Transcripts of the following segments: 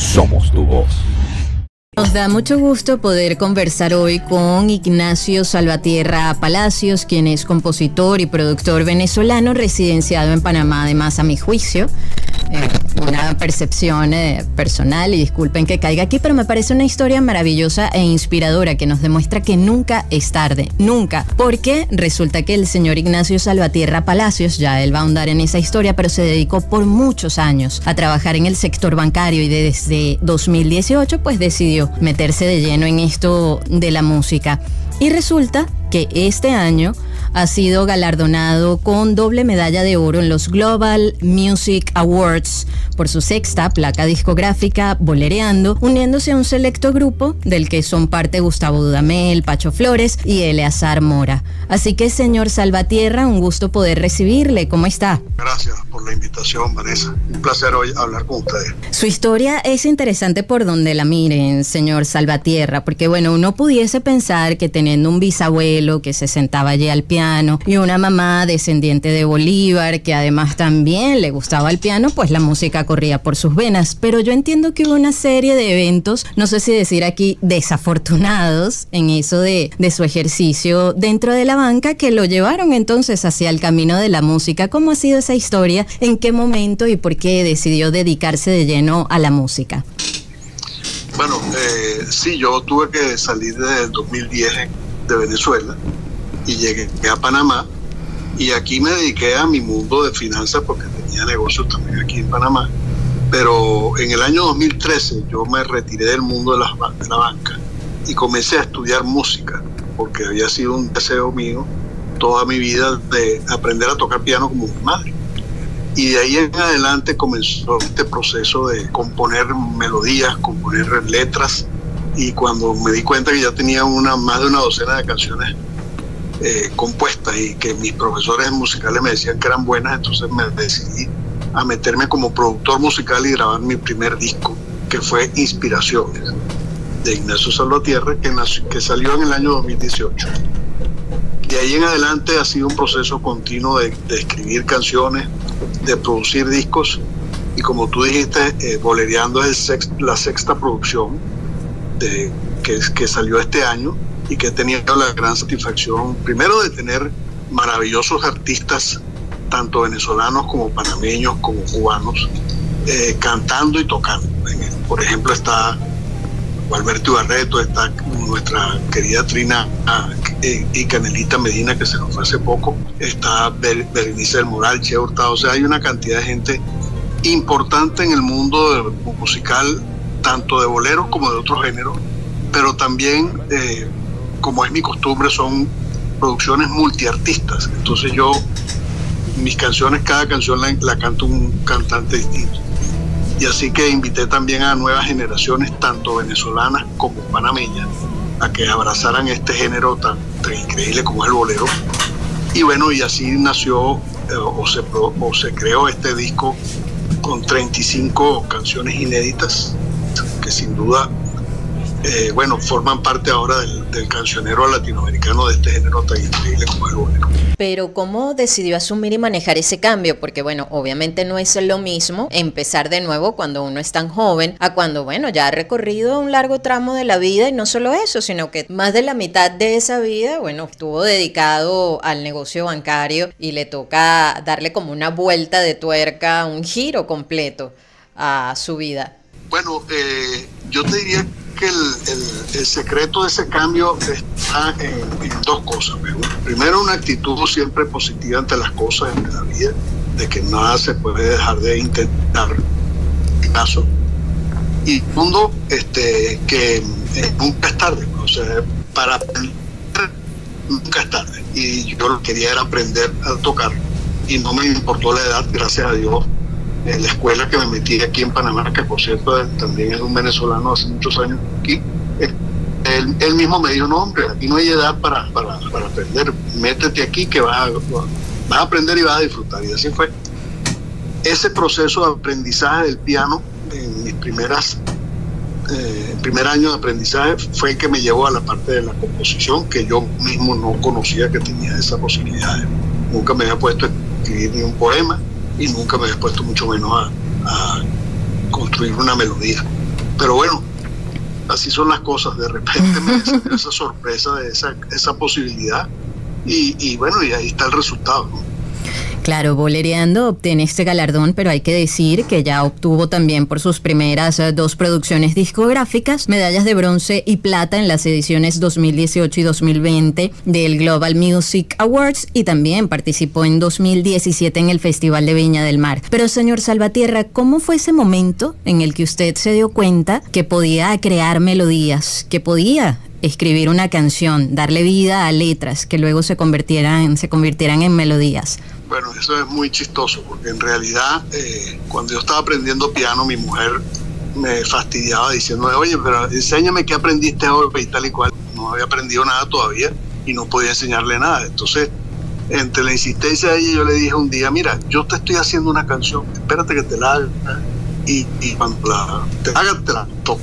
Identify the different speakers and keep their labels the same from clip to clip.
Speaker 1: Somos tu voz.
Speaker 2: Nos da mucho gusto poder conversar hoy con Ignacio Salvatierra Palacios, quien es compositor y productor venezolano residenciado en Panamá, además a mi juicio. Una percepción personal, y disculpen que caiga aquí, pero me parece una historia maravillosa e inspiradora que nos demuestra que nunca es tarde, nunca, porque resulta que el señor Ignacio Salvatierra Palacios, ya él va a ahondar en esa historia, pero se dedicó por muchos años a trabajar en el sector bancario y desde 2018 pues decidió meterse de lleno en esto de la música. Y resulta que este año ha sido galardonado con doble medalla de oro en los Global Music Awards por su sexta placa discográfica Bolereando, uniéndose a un selecto grupo del que son parte Gustavo Dudamel, Pacho Flores y Eleazar Mora. Así que, señor Salvatierra, un gusto poder recibirle. ¿Cómo está?
Speaker 3: Gracias por la invitación, Vanessa. Un placer hoy hablar con ustedes.
Speaker 2: Su historia es interesante por donde la miren, señor Salvatierra, porque bueno, uno pudiese pensar que teniendo un bisabuelo que se sentaba allí al piano y una mamá descendiente de Bolívar que además también le gustaba el piano, pues la música corría por sus venas. Pero yo entiendo que hubo una serie de eventos, no sé si decir aquí desafortunados, en eso de su ejercicio dentro de la banca, que lo llevaron entonces hacia el camino de la música. ¿Cómo ha sido esa historia? ¿En qué momento y por qué decidió dedicarse de lleno a la música?
Speaker 3: Bueno, sí, yo tuve que salir desde el 2010 de Venezuela y llegué a Panamá, y aquí me dediqué a mi mundo de finanzas porque tenía negocios también aquí en Panamá. Pero en el año 2013 yo me retiré del mundo de la banca y comencé a estudiar música, porque había sido un deseo mío toda mi vida de aprender a tocar piano como mi madre. Y de ahí en adelante comenzó este proceso de componer melodías, componer letras, y cuando me di cuenta que ya tenía más de una docena de canciones compuestas y que mis profesores musicales me decían que eran buenas, entonces me decidí a meterme como productor musical y grabar mi primer disco, que fue Inspiraciones, de Ignacio Salvatierra, que salió en el año 2018. De ahí en adelante ha sido un proceso continuo de escribir canciones, de producir discos, y como tú dijiste, Bolereando es la sexta producción que salió este año, y que he tenido la gran satisfacción, primero, de tener maravillosos artistas, tanto venezolanos como panameños como cubanos, cantando y tocando. Por ejemplo, está Gualberto Ibarreto, está nuestra querida Trina y Canelita Medina, que se nos fue hace poco, está Berenice del Moral, Che Hurtado. O sea, hay una cantidad de gente importante en el mundo musical, tanto de boleros como de otros géneros, pero también, como es mi costumbre, son producciones multiartistas. Entonces mis canciones, cada canción la canta un cantante distinto. Y así que invité también a nuevas generaciones, tanto venezolanas como panameñas, a que abrazaran este género tan increíble como es el bolero. Y bueno, y así nació o se creó este disco con 35 canciones inéditas, que sin duda forman parte ahora del cancionero latinoamericano de este género tan increíble como el bolero.
Speaker 2: Pero ¿cómo decidió asumir y manejar ese cambio? Porque bueno, obviamente no es lo mismo empezar de nuevo cuando uno es tan joven a cuando, bueno, ya ha recorrido un largo tramo de la vida, y no solo eso, sino que más de la mitad de esa vida, bueno, estuvo dedicado al negocio bancario y le toca darle como una vuelta de tuerca, un giro completo a su vida.
Speaker 3: Bueno, yo te diría que el secreto de ese cambio está en dos cosas. Primero, una actitud siempre positiva ante las cosas, ante la vida, de que nada se puede dejar de intentar, en caso. Y segundo, que nunca es tarde. O sea, para aprender nunca es tarde. Y yo lo que quería era aprender a tocar, y no me importó la edad, gracias a Dios. En la escuela que me metí aquí en Panamá, que por cierto también es un venezolano hace muchos años aquí, él mismo me dijo: no, hombre, aquí no hay edad para aprender, métete aquí que vas a aprender y vas a disfrutar. Y así fue. Ese proceso de aprendizaje del piano, en mis primer año de aprendizaje, fue el que me llevó a la parte de la composición, que yo mismo no conocía que tenía esa posibilidad. Nunca me había puesto a escribir ni un poema, y nunca me había puesto mucho menos a construir una melodía. Pero bueno, así son las cosas. De repente me salió esa sorpresa de esa posibilidad y bueno, y ahí está el resultado, ¿no?
Speaker 2: Claro, Bolereando obtiene este galardón, pero hay que decir que ya obtuvo también por sus primeras 2 producciones discográficas medallas de bronce y plata en las ediciones 2018 y 2020 del Global Music Awards, y también participó en 2017 en el Festival de Viña del Mar. Pero señor Salvatierra, ¿cómo fue ese momento en el que usted se dio cuenta que podía crear melodías, que podía escribir una canción, darle vida a letras que luego se convirtieran en melodías?
Speaker 3: Bueno, eso es muy chistoso, porque en realidad cuando yo estaba aprendiendo piano, mi mujer me fastidiaba diciéndome, oye, pero enséñame qué aprendiste hoy y tal y cual. No había aprendido nada todavía y no podía enseñarle nada. Entonces, entre la insistencia de ella, yo le dije un día, mira, yo te estoy haciendo una canción, espérate que te la haga y cuando te la haga, te la toco.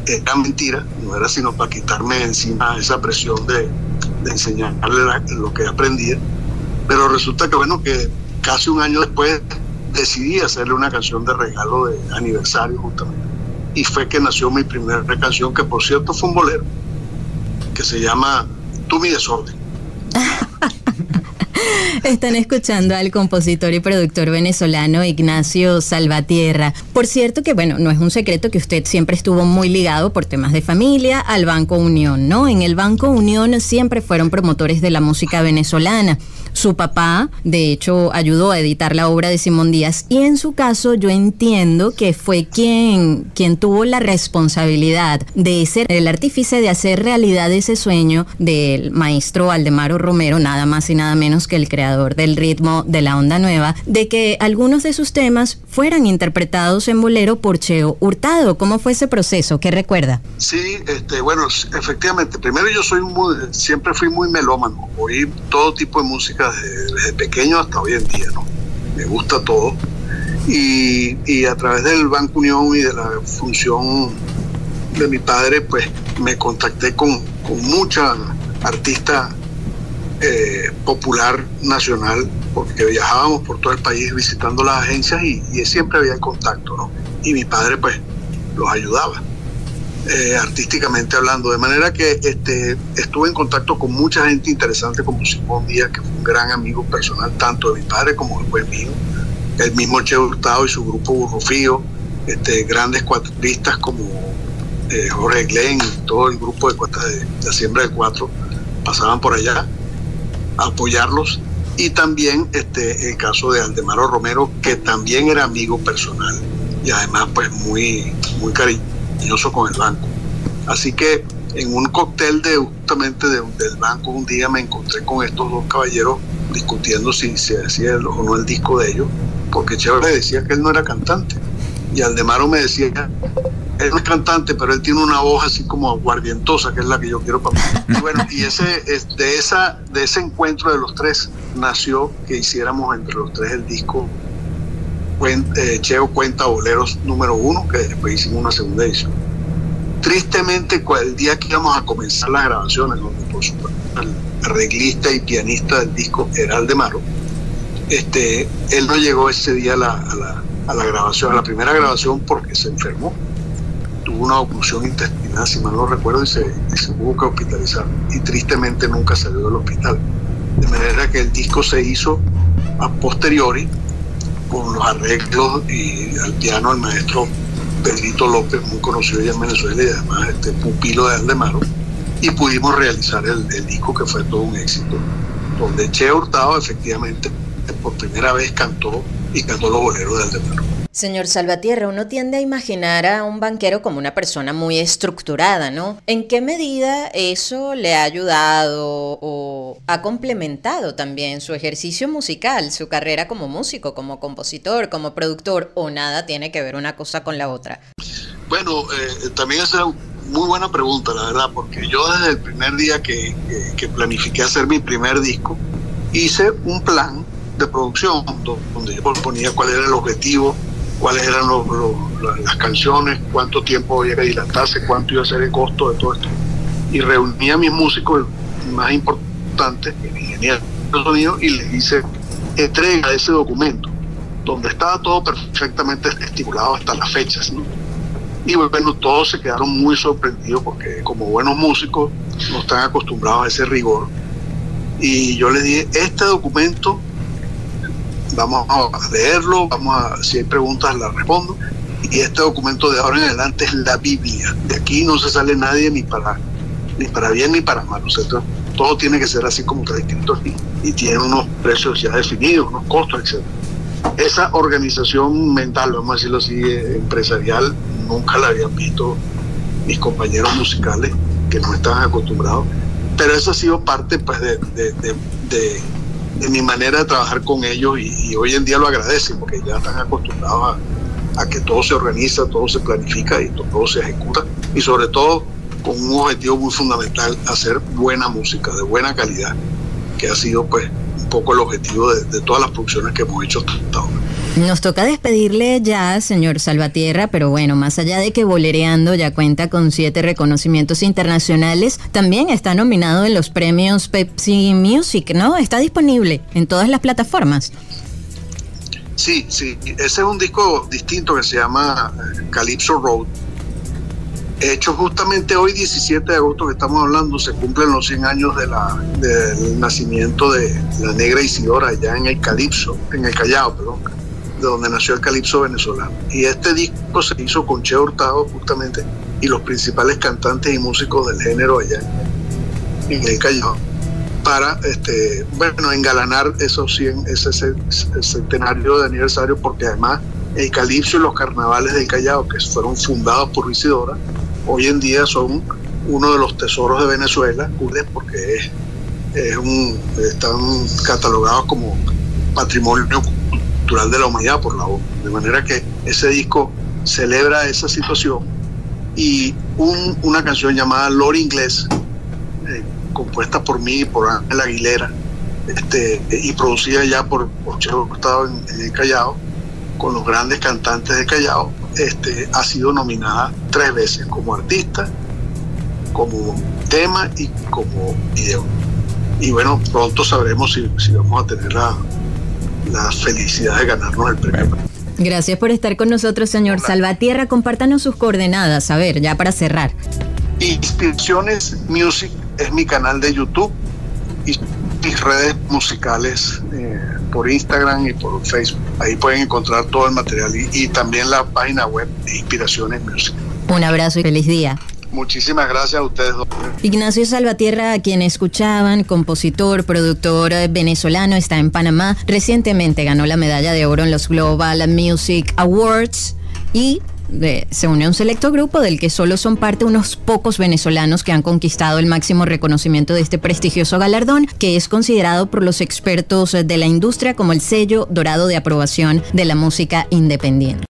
Speaker 3: Era mentira, no era sino para quitarme encima esa presión de enseñarle lo que aprendía. Pero resulta que bueno, que casi un año después decidí hacerle una canción de regalo de aniversario justamente. Y fue que nació mi primera canción, que por cierto fue un bolero, que se llama Tú mi desorden.
Speaker 2: Están escuchando al compositor y productor venezolano Ignacio Salvatierra. Por cierto que, bueno, no es un secreto que usted siempre estuvo muy ligado por temas de familia al Banco Unión, ¿no? En el Banco Unión siempre fueron promotores de la música venezolana. Su papá, de hecho, ayudó a editar la obra de Simón Díaz, y en su caso yo entiendo que fue quien tuvo la responsabilidad de ser el artífice de hacer realidad ese sueño del maestro Aldemaro Romero, nada más y nada menos que el creador del ritmo de la onda nueva, de que algunos de sus temas fueran interpretados en bolero por Cheo Hurtado. ¿Cómo fue ese proceso? ¿Qué recuerda?
Speaker 3: Sí, bueno, efectivamente, primero yo siempre fui muy melómano, oí todo tipo de música desde pequeño hasta hoy en día, ¿no? Me gusta todo. Y a través del Banco Unión y de la función de mi padre, pues me contacté con mucha artista popular nacional, porque viajábamos por todo el país visitando las agencias y siempre había contacto, ¿no? Y mi padre pues los ayudaba. Artísticamente hablando, de manera que estuve en contacto con mucha gente interesante como Simón Díaz, que fue un gran amigo personal tanto de mi padre como después mío, el mismo Cheo Hurtado y su grupo Burrufío, grandes cuatristas como Jorge Glenn y todo el grupo de cuatras de la Siembra de Cuatro pasaban por allá a apoyarlos, y también el caso de Aldemaro Romero, que también era amigo personal y además pues muy cariñoso con el banco. Así que en un cóctel justamente del banco un día me encontré con estos dos caballeros discutiendo si se hacía o no el disco de ellos, porque Cheo le decía que él no era cantante y Aldemaro me decía, él no es cantante, pero él tiene una voz así como aguardientosa, que es la que yo quiero para mí. Y bueno, y de ese encuentro de los tres nació que hiciéramos entre los tres el disco Cheo Cuenta Boleros número 1, que después hicimos una segunda edición. Tristemente, el día que íbamos a comenzar las grabaciones, donde por supuesto el arreglista y pianista del disco era Aldemaro, él no llegó ese día a la grabación, a la primera grabación, porque se enfermó. Tuvo una oclusión intestinal, si mal no recuerdo, y se tuvo que hospitalizar. Y tristemente nunca salió del hospital. De manera que el disco se hizo a posteriori, con los arreglos y al piano el maestro Pedrito López, muy conocido ya en Venezuela y además pupilo de Aldemaro, y pudimos realizar el disco, que fue todo un éxito, donde Cheo Hurtado efectivamente por primera vez cantó los boleros de Aldemaro.
Speaker 2: Señor Salvatierra, uno tiende a imaginar a un banquero como una persona muy estructurada, ¿no? ¿En qué medida eso le ha ayudado o ha complementado también su ejercicio musical, su carrera como músico, como compositor, como productor, o nada tiene que ver una cosa con la otra?
Speaker 3: Bueno, también esa es muy buena pregunta, la verdad, porque yo desde el primer día que planifiqué hacer mi primer disco, hice un plan de producción donde yo ponía cuál era el objetivo, cuáles eran las canciones, cuánto tiempo había que dilatarse, cuánto iba a ser el costo de todo esto. Y reuní a mis músicos más importantes, el ingeniero de sonido, y les hice entrega de ese documento, donde estaba todo perfectamente estipulado hasta las fechas, ¿no? Y bueno, todos se quedaron muy sorprendidos porque como buenos músicos no están acostumbrados a ese rigor. Y yo les dije, este documento vamos a leerlo, si hay preguntas las respondo, y este documento de ahora en adelante es la Biblia. De aquí no se sale nadie ni para bien ni para mal. O sea, todo tiene que ser así como está escrito aquí, y tiene unos precios ya definidos, unos costos, etc. Esa organización mental, vamos a decirlo así, empresarial, nunca la habían visto mis compañeros musicales, que no estaban acostumbrados, pero eso ha sido parte pues de mi manera de trabajar con ellos, y hoy en día lo agradecen porque ya están acostumbrados a que todo se organiza, todo se planifica y todo se ejecuta, y sobre todo con un objetivo muy fundamental: hacer buena música de buena calidad, que ha sido pues un poco el objetivo de todas las producciones que hemos hecho hasta ahora.
Speaker 2: Nos toca despedirle ya, señor Salvatierra, pero bueno, más allá de que Bolereando ya cuenta con 7 reconocimientos internacionales, también está nominado en los premios Pepsi Music, ¿no? Está disponible en todas las plataformas.
Speaker 3: Sí, ese es un disco distinto que se llama Calypso Road, hecho justamente hoy, 17 de agosto que estamos hablando, se cumplen los 100 años del nacimiento de la negra Isidora allá en el Callao, de donde nació el calipso venezolano. Y este disco se hizo con Che Hurtado justamente y los principales cantantes y músicos del género allá en el Callao, para engalanar ese centenario de aniversario, porque además el calipso y los carnavales del Callao, que fueron fundados por Isidora, hoy en día son uno de los tesoros de Venezuela, porque están catalogados como patrimonio cultural de la humanidad por la ONU. De manera que ese disco celebra esa situación, y una canción llamada Lord Inglés, compuesta por mí y por Ángel Aguilera, y producida ya por Che Hurtado en el Callao, con los grandes cantantes de Callao, ha sido nominada 3 veces como artista, como tema y como video. Y bueno, pronto sabremos si vamos a tener la felicidad de ganarnos el premio.
Speaker 2: Gracias por estar con nosotros, señor Salvatierra. Compártanos sus coordenadas, a ver, ya para cerrar.
Speaker 3: Inspiraciones Music es mi canal de YouTube, y mis redes musicales por Instagram y por Facebook. Ahí pueden encontrar todo el material, y también la página web de Inspiraciones Music.
Speaker 2: Un abrazo y feliz día.
Speaker 3: Muchísimas gracias a ustedes dos.
Speaker 2: Ignacio Salvatierra, a quien escuchaban, compositor, productor venezolano, está en Panamá. Recientemente ganó la medalla de oro en los Global Music Awards y se unió a un selecto grupo del que solo son parte unos pocos venezolanos que han conquistado el máximo reconocimiento de este prestigioso galardón, que es considerado por los expertos de la industria como el sello dorado de aprobación de la música independiente.